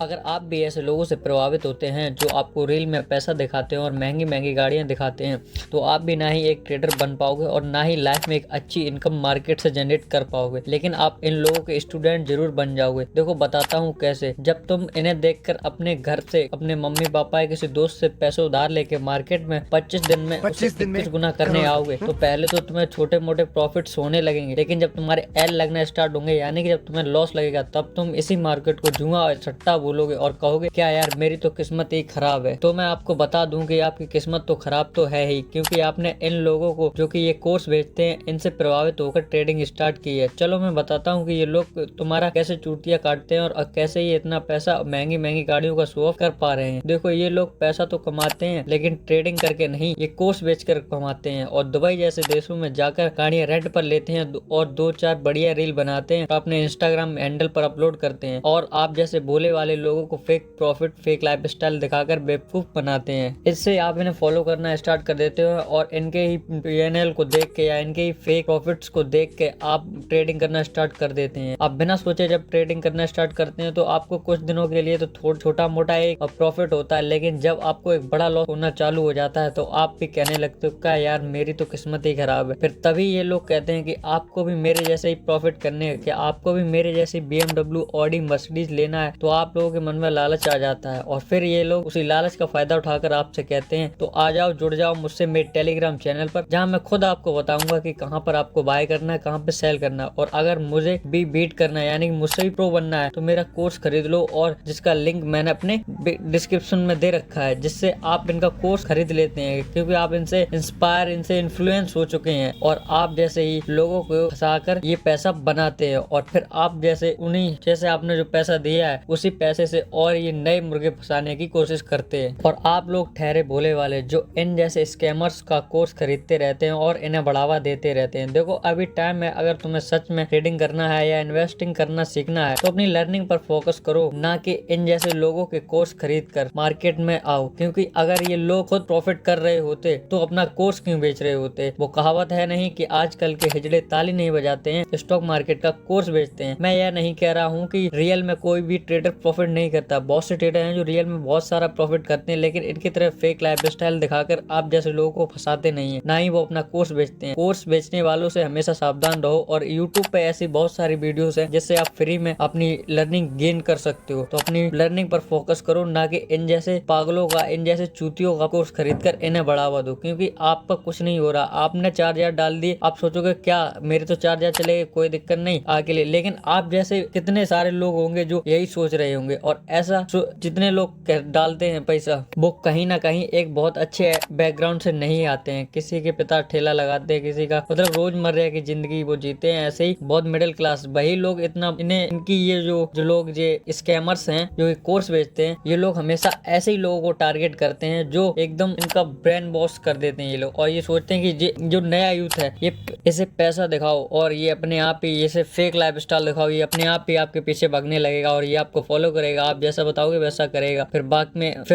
अगर आप भी ऐसे लोगों से प्रभावित होते हैं जो आपको रील में पैसा दिखाते हैं और महंगी महंगी गाड़ियां दिखाते हैं, तो आप भी ना ही एक ट्रेडर बन पाओगे और ना ही लाइफ में एक अच्छी इनकम मार्केट से जनरेट कर पाओगे, लेकिन आप इन लोगों के स्टूडेंट जरूर बन जाओगे। देखो बताता हूँ कैसे। जब तुम इन्हें देखकर अपने घर से अपने मम्मी पापा या किसी दोस्त से पैसे उधार लेके मार्केट में 25 दिन में उसे 21 गुना करने आओगे, तो पहले तो तुम्हें छोटे मोटे प्रॉफिट्स होने लगेंगे, लेकिन जब तुम्हारे एल लगना स्टार्ट होंगे यानी कि जब तुम्हें लॉस लगेगा, तब तुम इसी मार्केट को जुआ और सट्टा बोलोगे और कहोगे क्या यार मेरी तो किस्मत ही खराब है। तो मैं आपको बता दूं कि आपकी किस्मत तो खराब तो है ही, क्योंकि आपने इन लोगों को जो कि ये कोर्स बेचते हैं इनसे प्रभावित होकर ट्रेडिंग स्टार्ट की है। चलो मैं बताता हूँ कि ये लोग तुम्हारा कैसे चूतिया काटते हैं और कैसे ये इतना पैसा महंगी महंगी गाड़ियों का शो ऑफ कर पा रहे हैं। देखो ये लोग पैसा तो कमाते हैं लेकिन ट्रेडिंग करके नहीं, ये कोर्स बेचकर कमाते हैं और दुबई जैसे देशों में जाकर गाड़ियां रेंट पर लेते हैं और 2-4 बढ़िया रील बनाते हैं, अपने इंस्टाग्राम हैंडल पर अपलोड करते हैं और आप जैसे भोले वाले लोगों को फेक प्रॉफिट फेक लाइफस्टाइल दिखाकर बेवकूफ बनाते हैं। इससे आप इन्हें फॉलो करना स्टार्ट कर देते हो और इनके ही पीएनएल को देख के या इनके ही फेक प्रॉफिट्स को देख के आप ट्रेडिंग करना स्टार्ट कर देते हैं। आप बिना सोचे जब ट्रेडिंग करना स्टार्ट करते हैं तो आपको कुछ दिनों के लिए तो छोटा मोटा एक प्रॉफिट होता है, लेकिन जब आपको एक बड़ा लॉस होना चालू हो जाता है तो आप भी कहने लगते हो क्या यार मेरी तो किस्मत ही खराब है। फिर तभी ये लोग कहते हैं कि आपको भी मेरे जैसे ही प्रॉफिट करने हैं, क्या आपको भी मेरे जैसी BMW ऑडी मर्सिडीज लेना है। तो आप लोगों के मन में लालच आ जाता है और फिर ये लोग उसी लालच का फायदा उठाकर आपसे कहते हैं तो आ जाओ जुड़ जाओ मुझसे मेरे टेलीग्राम चैनल पर, जहां मैं खुद आपको बताऊंगा कि कहां पर आपको बाय करना है, कहां पे सेल करना है। और अगर मुझे भी बीट करना है यानी कि मुझसे भी प्रो बनना है तो मेरा कोर्स खरीद लो, और जिसका लिंक मैंने अपने डिस्क्रिप्शन में दे रखा है, जिससे आप इनका कोर्स खरीद लेते हैं, क्योंकि आप इनसे इंस्पायर इनसे इन्फ्लुएंस हो चुके हैं और आप जैसे ही लोगों को फंसाकर ये पैसा बनाते हैं और फिर आप जैसे उन्हीं जैसे आपने जो पैसा दिया है उसी पैसे से और ये नए मुर्गे फंसाने की कोशिश करते हैं। और आप लोग ठहरे भोले वाले जो इन जैसे स्कैमर्स का कोर्स खरीदते रहते हैं और इन्हें बढ़ावा देते रहते हैं। देखो अभी टाइम है, अगर तुम्हें सच में ट्रेडिंग करना है या इन्वेस्टिंग करना सीखना है तो अपनी लर्निंग पर फोकस करो, ना कि इन जैसे लोगों के कोर्स खरीद कर मार्केट में आओ। क्योंकि अगर ये लोग खुद प्रॉफिट कर रहे होते तो अपना कोर्स क्यों बेच रहे होते। वो कहावत है नहीं कि आजकल के हिजड़े ताली नहीं बजाते हैं, स्टॉक मार्केट का कोर्स बेचते हैं। मैं यह नहीं कह रहा हूँ कि रियल में कोई भी ट्रेडर प्रॉफिट नहीं करता, बहुत से ट्रेडर हैं जो रियल में बहुत सारा प्रॉफिट करते हैं, लेकिन इनकी तरह फेक लाइफस्टाइल दिखाकर आप जैसे लोगों को फंसाते नहीं है, ना ही वो अपना कोर्स बेचते हैं। कोर्स बेचने वालों से हमेशा सावधान रहो और यूट्यूब पे ऐसी बहुत सारी वीडियोस हैं जिससे आप फ्री में अपनी लर्निंग गेन कर सकते हो। तो अपनी लर्निंग पर फोकस करो, ना कि इन जैसे पागलों का इन जैसे चूतियों का कोर्स खरीद कर इन्हें बढ़ावा दो, क्योंकि आपका कुछ नहीं हो रहा। आपने 4,000 डाल दिए, आप सोचोगे क्या मेरे तो 4,000 चले कोई दिक्कत नहीं आगे लिए, लेकिन आप जैसे कितने सारे लोग होंगे जो यही सोच रहे होंगे। और ऐसा जितने लोग डालते हैं पैसा वो कहीं ना कहीं एक बहुत अच्छे बैकग्राउंड से नहीं आते हैं। किसी के पिता ठेला लगाते हैं, किसी का मतलब रोजमर्रा की जिंदगी वो जीते हैं, ऐसे ही बहुत मिडिल क्लास। वही लोग इतना इन्हें इनकी ये जो लोग ये स्कैमर्स हैं जो कोर्स बेचते हैं, ये लोग हमेशा ऐसे ही लोगों को टारगेट करते हैं जो एकदम इनका ब्रेन वॉश कर देते हैं ये लोग, और ये सोचते हैं कि जो नया यूथ है ये इसे पैसा दिखाओ और ये अपने आप ही इसे फेक लाइफस्टाइल दिखाओ, ये अपने आप ही आपके पीछे भागने लगेगा और ये आपको फॉलो करेगा, आप जैसा बताओगे वैसा करेगा। फिर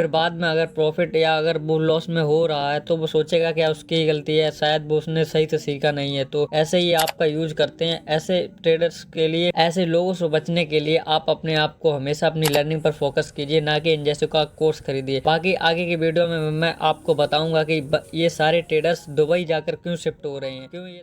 बाद में अगर प्रॉफिट या अगर वो लॉस में हो रहा है तो वो सोचेगा क्या उसकी ही गलती है, शायद वो उसने सही से सीखा नहीं है। तो ऐसे ही आपका यूज करते हैं। ऐसे ट्रेडर्स के लिए, ऐसे लोगों से बचने के लिए आप अपने आप को हमेशा अपनी लर्निंग पर फोकस कीजिए, ना कि इन जैसे का कोर्स खरीदिए। बाकी आगे की वीडियो में मैं आपको बताऊंगा कि ये सारे ट्रेडर्स दुबई जाकर क्यों शिफ्ट हो रहे हैं, क्यों ये